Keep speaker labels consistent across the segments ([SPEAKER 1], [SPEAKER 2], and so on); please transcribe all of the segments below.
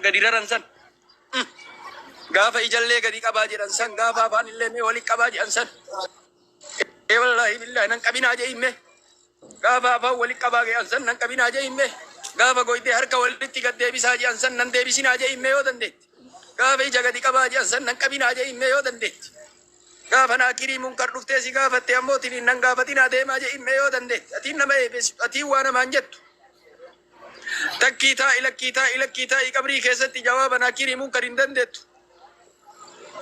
[SPEAKER 1] gadiran san gafa ijalle gadi qabaji dan san gafa afan ille me wali qabaji an san wallahi billahi nan qabina je imme gafa afan wali qabage an san nan qabina je imme gafa goyde harka walitti gadde bisaji an san nan debisina je imme yo dande gafa ija gadi qabaji an san nan qabina je imme yo dande gafa na kiri munkar dufte si gafa te amotin nan gafa tina de ma je imme yo dande atin nama ati wana manjettu تكيتا إلى كيتا إكبري كيست جوابنا كيري منكر دندت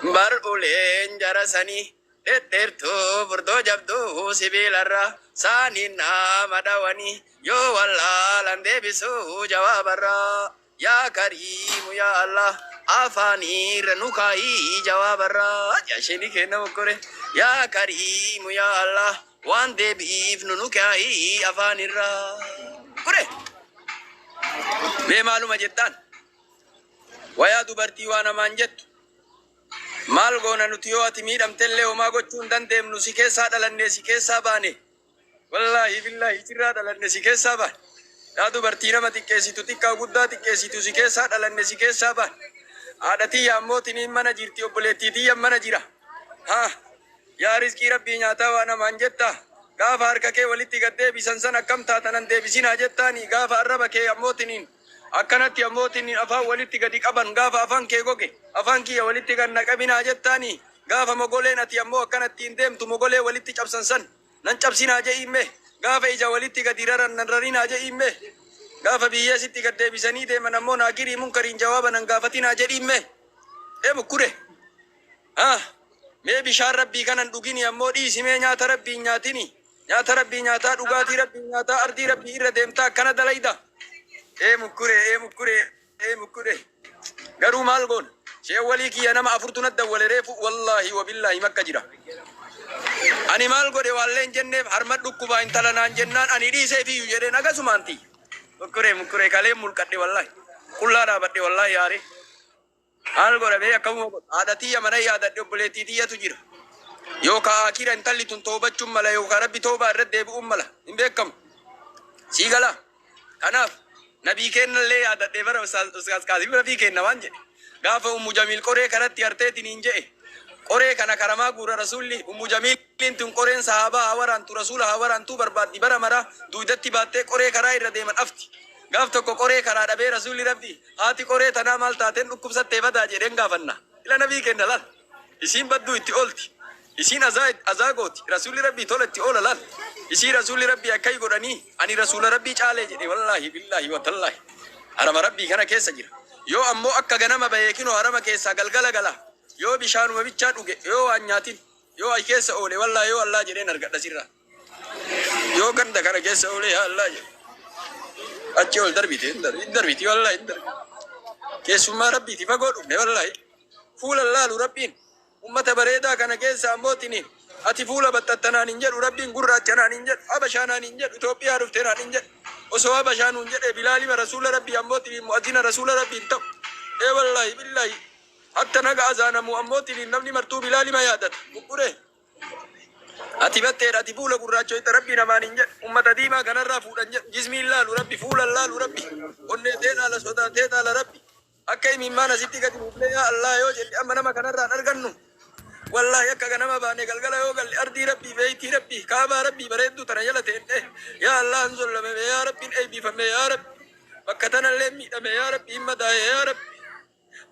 [SPEAKER 1] برولين جرسني تترتو بردو جبدو سبيل الرا سانينا مدواني يو والله لندي بسو جواب الرا يا كريم يا الله أفاني رنوكاي جواب الرا يا شيني كنا مكوري يا كريم يا الله وان دي بيف نوكاي أفاني الرا كوري معلومة جدا ويا دبرتي وانا مانجت مال غونا نتيو اتمير امتلي وما قوچون دندم نسيكي سادة لنسيكي ساباني والله بالله جراد لنسيكي سابان يا دبرتي نما تكيسي تتكا قدا تكيسي تسيكي سادة لنسيكي سابان عادتي يا موتي نمنا جيرتي وبلتي دي يمنا جيرا ها يا رزقي ربي نياتا وانا مانجتا غاف هركا ولتي قدي بسنسن اكم تاتنان دي بسينا جتاني غاف الربكي اموتنين akkanatti ammootiin afaan walitti gadi qaban gaafa afaan kee goge afaan kiyya walitti gad naqabinaa jettaani gaafa mogoleen ati ammoo akkanatti hin deemtu mogolee walitti cabsan san nan cabsinaa je imme gaafa ija walitti gadi raran nan rarinaa je imme gaafa biyyeesitti gad deebisanii deeman ammoo naagirii munkariin jawaaba nan gaafatinaa je imme mukkure mee bishaan rabbii kanan dhugini ammoo dhiisimee nyaata rabbii nyaatini nyaata rabbii nyaataa dhugaatii rabbii nyaataa ardii rabbii irra deemtaa akkana dalayda مكوري قالوا مالقون شيء ولي كي أنا ما أفرتنا الدولة ريف والله وبالله مكة جرا أنا مالقون والله جنة حرمت دكوا إن تلنا جنان أنا دي سيفي يجري نجا سمانتي مكوري كلام ملكتي والله كلنا بدي والله ياري مالقون أبي أكمل عادتي يا مناي عادتي بلتي دي تجرا يوكا أكيد أنت اللي تنتوبة جملة يوكا ربي توبة رد بأملا إن بيكم سيغلا كناف نبي كنا ليه هذا تبرع أستاذ كاظم نبي كنا وانجي غافة جميل كوري كرت يرتي تنينجي كوري كنا كرما غورا رسولي جميل تون كورين صحابة هوران تو رسول هوران تو برباد دبرة مرا دويدتي باتة كوري كراي رديمن أفتي غافة كوري كرا دبي رسولي ربي هاتي كوري تنا مال تاتين نكوب ستة بدا جرين غافنا إلا نبي كنا لال إسين بدو إتقولتي إسين أزاغوتي رسول ربي تولتي أولا لال إسي رسول ربي أكاي قراني أني رسول ربي چالي جدي والله بالله وتالله حرم ربي كنا كيسا جرا يو أمو أكا غنما بيكينو حرم كيسا غلغلا يو بشانو مبيچان اوغي يو أنياتين يو أي كيسا أولي والله يو الله جرين نرغت سيرا يو كنت كنا كيسا أولي يا الله جرين أجيول دربيتي والله كيسو ما ربي تفاقود والله فول الله لربين أمة بريدا كنا كيسا أموتيني ati fuula battattanaan hin jedhu rabbiin gurraachanaan hin jedhu habashaanaan hin jedhu Itoophiyaa dhufteenaan hin jedhu osoo habashaanuun jedhe bilaalima rasuula rabbii ammootiin mu'azzina rasuula rabbiin ta'u wallahi billahi hatta naga azaanamu ammootiin namni martuu bilaalima yaadata buqqure ati batteedha ati fuula gurraachoyta rabbii namaan hin jedhu ummata diimaa kanarraa fuudhan jedhu jismiin laalu rabbi fuulan laalu rabbi onnee teedhaala sodaatee taala rabbi akka imimmaan asitti gadi buufnee yaa Allah yoo jedhe amma nama kanarraan argannu والله يا كأنما باني قال يوقال أرضي ربي بيتي ربي كابا ربي بريدو تنجلتين يا الله انزل لما يا ربي أيبي فما يا رب بكتنا اللي أما يا ربي إما دا يا رب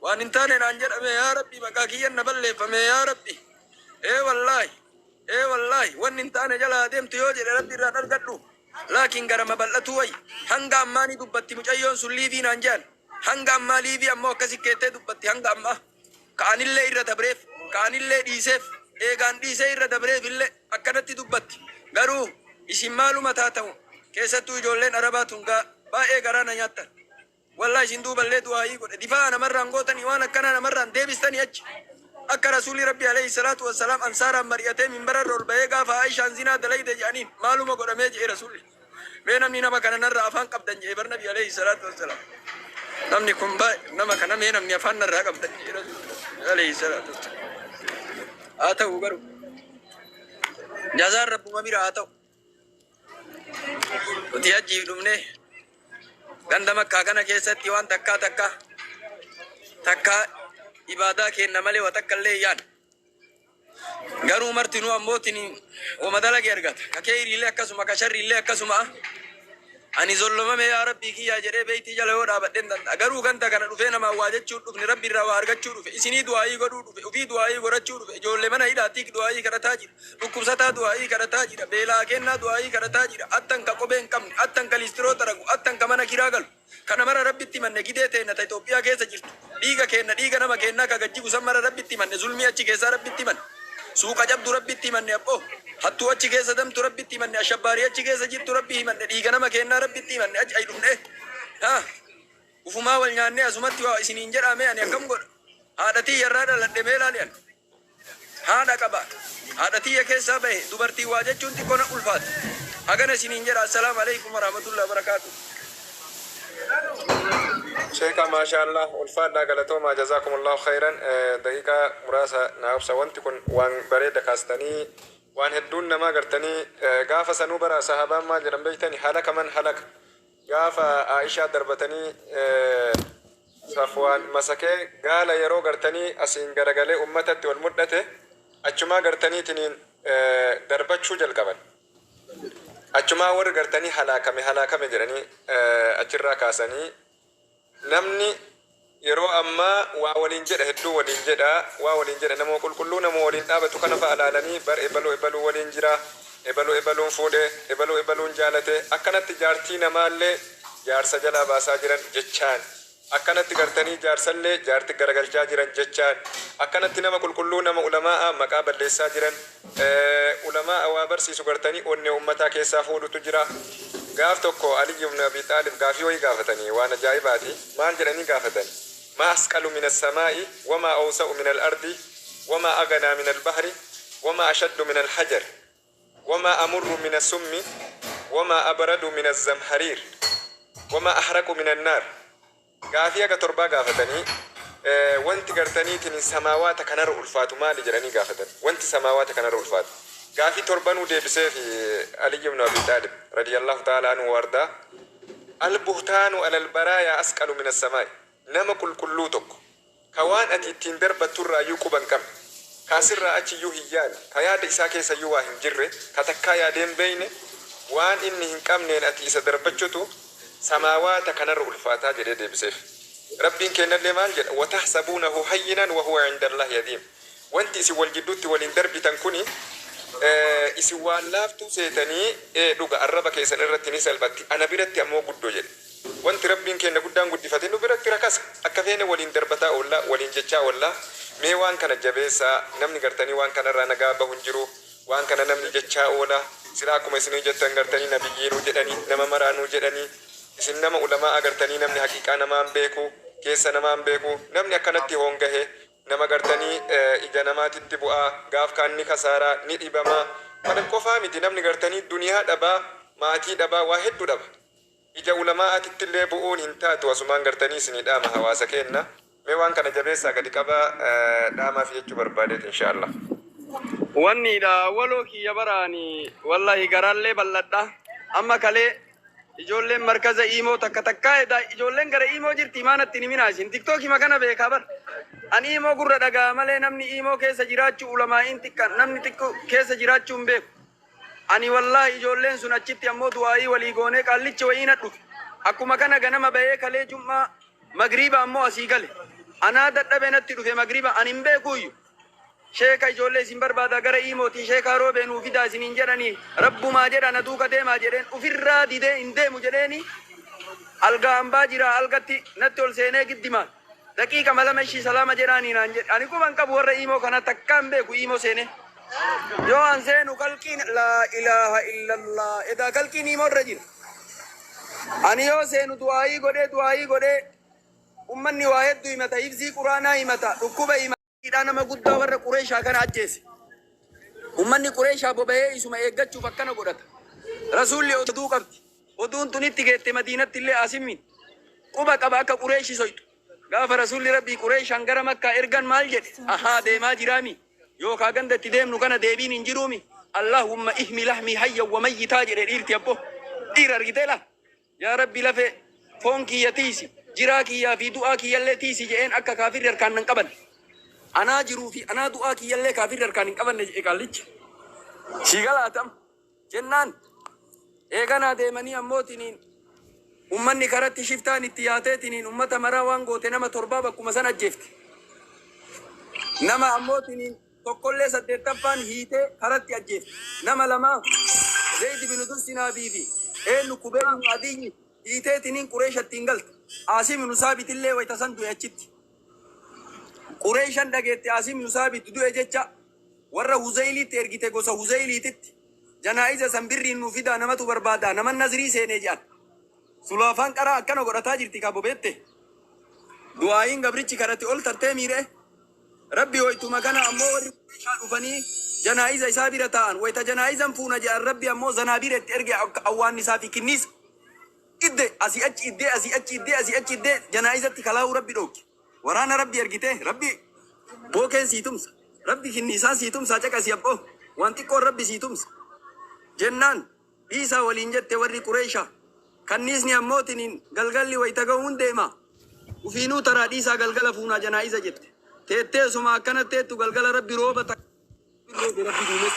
[SPEAKER 1] وأن إنتان نانجر أما يا ربي مكاكيا نبلي فما يا ربي والله وأن إنتان جلا ديم تيوجي ربي ران أرقدو لكن قرم بلتوي هنگا أماني دبتي مجايون سليفي نانجان هنگا أما ليفي أما وكسي كيتي دبتي هنگا أما كان اللي إرى تبريف كان اللي ديسف كان ديسه إرى تبريف اللي أكنتي دبتي قرو isin maaluma taatamu keessattuu ijoolleen arabaatum baay'ee garaana nyaattan wallahi isin duuballee du'aayii godhe difaa namarraan gootanii waan akkana namarraan deebistanii achi akka rasuuli rabbi alayhi salaatu wassalaam ansaaraan mari'atee minbararra ol bahee gaafa Aishaan zinaa dalayde jedhaniin maaluma godhamee jedhe rasuulli mee namni nama kana narra afaan qabdan jedhe bar nabi alayhi salaatu wassalaam namni kun nama kana mee namni afaan narraa qabdan jedhe rasuulli alayhi salaatu wassalaam haa ta'u garuu jazaan rabbuma bira haa ta'u uti haji dumne ganda makka kana keessatti waan takka takka ibadaa kenna malee wa takka illee yaan garuu martinuu ammootin wama dalage argata ka kheyriillee akkasuma ka sharriillee akkasuma ani zollomame yaa rabbii kiyyaa jedhee beeytii jala yoo dhaabadhen danda'a garuu ganda kana dhufee nama waa jechuu dhufne rabbi irraa waa argachuu dhufe isinii du'aayii godhuu dhufe ufii du'aayii godhachuu dhufe ijoollee mana hidhaatiik du'aayii kadhataa jira dhukkubsataa du'aayii kadhataa jira beelaa kennaa du'aayii kadhataa jira attan ka qobee hin qabne attan ka liistiroo taragu attan ka mana kiraa galu kana mara rabbitti manne gidee teenya ta Itoophiyaa keessa jirtu dhiiga kenna dhiiga nama kennaa ka gajjibu san mara rabbitti manne zulmii achi keessaa rabbitti manne suuqa jabdu rabbitti manne abboo hattuu achi keessa damtu rabbitti manne ashabbaarii achi keessa jirtu rabbii manne dhiiga nama kennaa rabbitti manne achi ay dhumne ha ufumaa wal nyaanne asumatti waa isiniin jedhame ani akkam godha haadhatii yarraa dhaladhe meelaaliyan haadha qaba haadhatii keessaa bahe dubartii waa jechuun xiqqoo na ulfaate hagana isiniin jedha assalaamu alaykum warahmatullahi wabarakaatuh.
[SPEAKER 2] شيخ ما شاء الله والفاد قالتوما جزاكم الله خيرا دقيقة مراسة نعبس وانتكن وان بريد كاستني وان هدون ما قرتني قافة سنوبرا صحابا ما جرم بيتني حلق من حلق قافة عائشة دربتني صفوان مسكي قال يرو قرتني أسين قرقالي أمتت والمدة أجما قرتني تنين دربتشو جل قبل أجما ور قرتني حلاكم جرني أجرا كاسني namni yeroo amma waa waliin jedha hedduu waliin jedha waa waliin jedha nama qulqulluu nama waliin dhaabatu kana fa'alaalanii bar ebaluu waliin jira ebaluun fuudhe ebaluun jaalate akkanatti jaartii namaallee jaarsa jalaa baasaa jiran jechaan akkanatti gartanii jaarsallee jaarti garagalchaa jiran jechaan akkanatti nama qulqulluu nama ulamaa maqaa balleessaa jiran ulamaa waa barsiisu gartanii onne ummataa keessaa fuudhutu jira. قاف توكو علي بن أبي طالب قافي وي قافتني وانا جايباتي ما جراني قافتني ما أسقل من السماء وما أوسع من الأرض وما أغنى من البحر وما أشد من الحجر وما أمر من السم وما أبرد من الزمهرير وما أحرق من النار قافية كتربا قافتني وانت قرتني تني سماوات كنر ألفات ما لجراني قافتني وانت سماوات كنر ألفات قافي تربانو دي بسيفي علي بن أبي طالب رضي الله تعالى عنه وارضاه البهتان على البرايا أسقل من السماء نما كلوتك كوان أتي تندر بتورا يوكوبان كم كاسر أتي يوهيان كياد إساكي سيوا هنجر كتكايا دين بين وان إني هنكم نين أتي سدر بجتو سماوات كنر ألفاتا جريد بسيف ربين كينا لمال جل وتحسبونه حينا وهو عند الله يديم وانت سوى الجدوت والإندر بتنكوني isi waan laaftuu seetanii dhuga arraba keessan irratti ni salphatti ana biratti ammoo guddoo jedhe wanti rabbiin kenna guddaan guddifate nu biratti rakasa akka feene waliin darbataa oolla waliin jechaa oolla mee waan kana jabeessaa namni gartanii waan kanarraa nagaa bahu hin jiru waan kana namni jechaa oola sila akkuma isinii jettan gartanii nabiyyiinuu jedhanii nama maraanuu jedhanii isin nama ulamaa agartanii namni haqiiqaa namaan beeku keessa namaan beeku namni akkanatti hoongahe nama gartanii ija namaatitti bu'aa gaaf kaanni kasaaraa ni dhibama kana qofaa miti namni gartanii duniyaa dhabaa maatii dhabaa waa hedduu dhaba ija ulamaa'atitti illee bu'uun hin taatu asumaan gartanii isinii dhaama hawaasa kenna mee waan kana jabeessaa gadi qabaa dhaamaaf jechuu barbaadeet inshaallah.
[SPEAKER 1] Wanni dha waloo kiyya baraani wallahi garaallee bal'adha amma kalee ijoolleen markaza iimoo takka takkaa ijoolleen gara iimoo jirti maanatti ni minaasin tiktookii makana beekaa bar ani iimoo gurra dhagaa malee namni iimoo keessa jiraachuu ulamaa'iin xiqqaan namni xiqqoo keessa jiraachuu hin beeku ani wallahi ijoolleen sun achitti ammoo du'aayii walii goonee qaallichi wayiina dhufe akkuma kana ganama bahee kalee jummaa magriiba ammoo asii gale anaa dadhabee natti dhufe magriiba ani hin beekuuyyu sheeka ijoollee isin barbaada gara iimootii sheeka roobee nuu fidaa isiniin jedhanii rabbumaa jedha na duuka deemaa jedheen ufirraa didee hin deemu jedheeni algaa hambaa jira algatti natti ol seenee giddimaan daqiiqa malama ishii salaama jedhaanii naan jedhe ani kuban qabu warra iimoo kana takkaan beeku iimoo seene yoo an seenu kalqiin laa ilaaha illallah edaa kalqiin iimoo irra jira ani yoo seenu du'aayii godhee ummanni waa hedduu himata hifzii quraanaa himata dhukkuba himata nama guddaa warra Qureeshaa kana ajjeese ummanni Qureeshaa boba'ee isuma eeggachuuf akkana godhata rasuulli oduu qabdi oduun tunitti geette madiinatti illee asimmin quba qaba akka Qureeshi soytu gaafa rasuulli rabbii Qureeshaan gara Makkaa ergan maal jedhe ahaa deemaa jiraami yookaa gandatti deemnu kana deebiin hin jiruumi Allahumma ihmi lahmi hayya wa mayyitaa jedhe dhiirti abbo dhiira argitee la yaa rabbi lafee foon kiyya tiisi جراكي يا في دعاكي التي سجين أكا كافر كان نقبل أنا جروفي أنا دعاكي اللي كافر كان نقبل نجيكالج شيغلاتم جنان إيغانا ديماني أموتنين أمني كرت شفتان اتياتيتنين أمتا مراوان غوتي نما تربابا كمسان أجفت نما أموتنين تقول سدتفان هيتي كرت أجفت نما لما زيد بن دسنا بيبي إنو كبير عديني هيتي تنين قريشة تنقلت عاصم نصابت اللي ويتسندو يجت قريشا دقيت عاصم نصابت دو يجتشا ورى هزيلي ترغيتي غوسا هزيلي تت جنائزة سنبري نفيدا نمتو بربادا نمن نظري سيني جان سلافان قرا أكنا قرأتا جرتي كابو بيته دعائين قبرتي كرتي أول ترتي ميره ربي ويتو مكانا أمو ورد ufanii janaa'iza isaa bira ta'an wayita janaa'izan fuuna jedhan rabbi ammoo zanaabireetti erge awwaan isaa fi kinniisa idde asii achi idde janaa'izatti kalaa'uu rabbi dhooke waraana rabbi ergite rabbi bookeen sii tumsa rabbi kinniisaa sii tumsa caqasii abboo waan xiqqoon rabbi sii tumsa jennaan dhiisaa waliin jette warri qureesha kanniisni ammootiniin galgalli wayita ga'uun deema ufiinuu taraa dhiisaa galgala fuunaa janaa'iza jette teettee suma akkana teettu galgala rabbi rooba rabbi duumes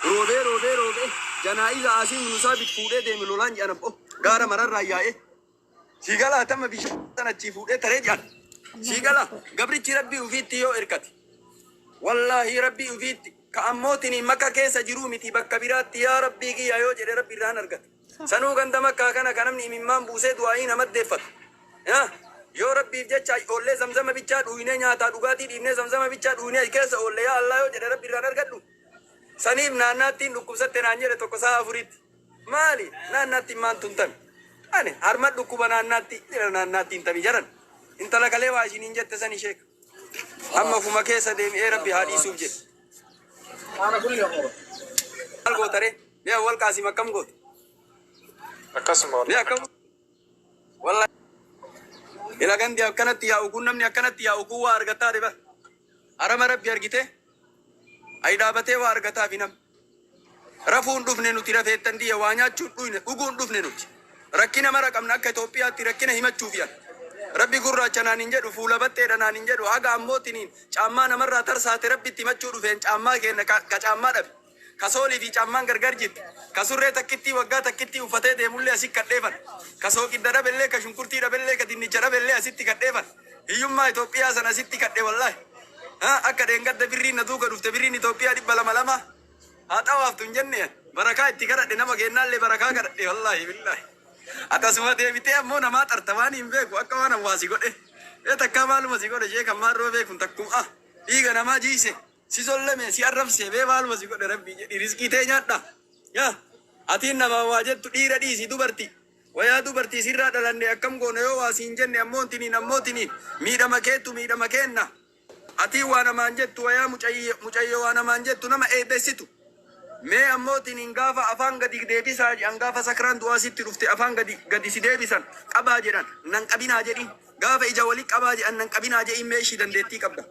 [SPEAKER 1] roobee janaa'iza asiin nusaabit fuudhee deeme lolaan jedhan abbo gaara mararraa yaa'e siigala atama bishaan achi fuudhee taree jedhan siigala gabrichi rabbi ufiitti yoo erkate wallaahi rabbi ufiitti ka ammootiin makka keessa jiruu miti bakka biraatti yaa rabbii kiyya yoo jedhe rabbi irraan argate sanuu ganda makkaa kana kanamni imimmaan buusee du'aa'ii nama deeffatu yoo rabbiif jecha ollee zamzama bichaa dhuunee nyaataa dhugaatii dhiibnee zamzama bichaa dhuunee keessa ollee yaa Allah yoo jedhe rabbi irraan argadhu saniif naannaattiin dhukkubsatte naan jedhe tokko sa'a afuritti maali naannaattiin maan tuntan ane harma dhukkuba naannaatti jira naannaattiin tabi jaran intala kalee waa ishiniin jette san isheek amma fuma keessa deemi'ee rabbi haa dhiisuuf jedhe maal gootare mee awwal qaasim akkam goote
[SPEAKER 2] akkasuma
[SPEAKER 1] mee akkam wallahi ila gandi akkanatti yaa ukun namni akkanatti yaa ukun waa argataa dhiba arama rabbi argite ay dhaabatee waa argataa fi nam rafuun dhufne nuti rafeettan diya waa nyaachuun dhuyne dhuguun dhufne nuti rakkina mara qabna akka Itoophiyaatti rakkina himachuuf yan rabbi gurraacha naan hin jedhu fuula batteedha naan hin jedhu haga ammootiniin caammaa namarraa tarsaate rabbitti himachuu dhufeen caammaa kenna ka caammaa dhabe ka soolii fi caammaan gargar jirti ka surree takkitti waggaa takkitti uffatee deemullee asii kadheefan ka sooqidda dhabellee ka shunkurtii dhabellee ka dinnicha dhabellee asitti kadheefan hiyyummaa Itoophiyaa sana asitti kadhe wallaahi akka dheengadda birriin na duuka dhufte birriin Itoophiyaa 200 haa xawaaftu hin jenne barakaa itti kadhadhe nama kennaallee barakaa kadhadhe wallaahi billaahi akkasuma deebitee ammoo namaa xartamaan hin beeku akka waan hawaasi godhe takkaa maaluma si godhe ishee kan maarroo beekun takkum dhiiga namaa jiise si solleme si arrabse bee maaluma si godhe rabbii jedhi riskii tee nyaadha yaa atiin nama waa jettu dhiira dhiisi dubartii wayaa dubartii sirraa dhalanne akkam goona yoo waa siin jenne ammootiniin miidhama keettu miidhama keenna atiin waa namaan jettu wayaa mucayyoo waa namaan jettu nama eebessitu mee ammootiin gaafa afaan gadi deebisaa jedhan gaafa sakraan du'aa sitti dhufte afaan gadi si deebisan qabaa jedhan nan qabinaa jedhin gaafa ija walitti qabaa jedhan nan qabinaa jedhin mee ishii dandeettii qabda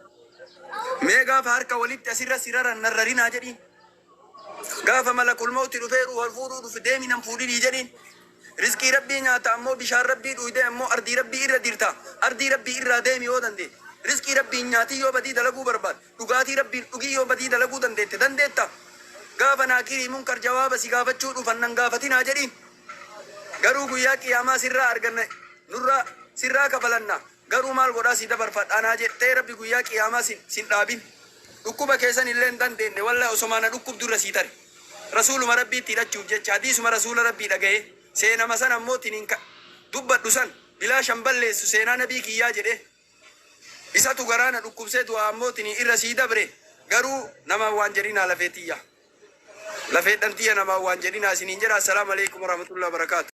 [SPEAKER 1] mee gaafa harka walitti asirra siraran nan rarinaa jedhin gaafa malakul mawti dhufee wal fuudhuu dhufe deemi nan fuudhinii jedhin riskii rabbii nyaata ammoo bishaan rabbii dhuyde ammoo ardii rabbii irra dirta ardii rabbii irraa deemi yoo dandee riskii rabbii nyaatii yoo badii dalaguu barbaad dhugaatii rabbii dhugii yoo badii dalaguu dandeetta gaafa naakirii munkar jawaaba si gaafachuu dhufan nan gaafatinaa jedhin garuu guyyaa qiyaamaa sirraa arganna nurraa sirraa kafalanna garuu maal godhaa si dabarfadhaanaa jettee rabbi guyyaa qiyaamaa sin dhaabin dhukkuba keessan illee hin dandeenye wallahi osomaana dhukkubdurra sii tare rasuuluma rabbiitti hidhachuuf jecha hadiisuma rasuula rabbii dhaga'ee seenama san ammootiin dubbadhu san bilaa shan balleessu seenaa nabii kiyyaa jedhe isatu garaana dhukkubsee du'a ammootiin irra sii dabre garuu nama waan jedhinaa lafeetiyya lafeedhantiya nama waan jedhinaa isiniin jedha assalaamu alaikum warahmatullahi wabarakaatu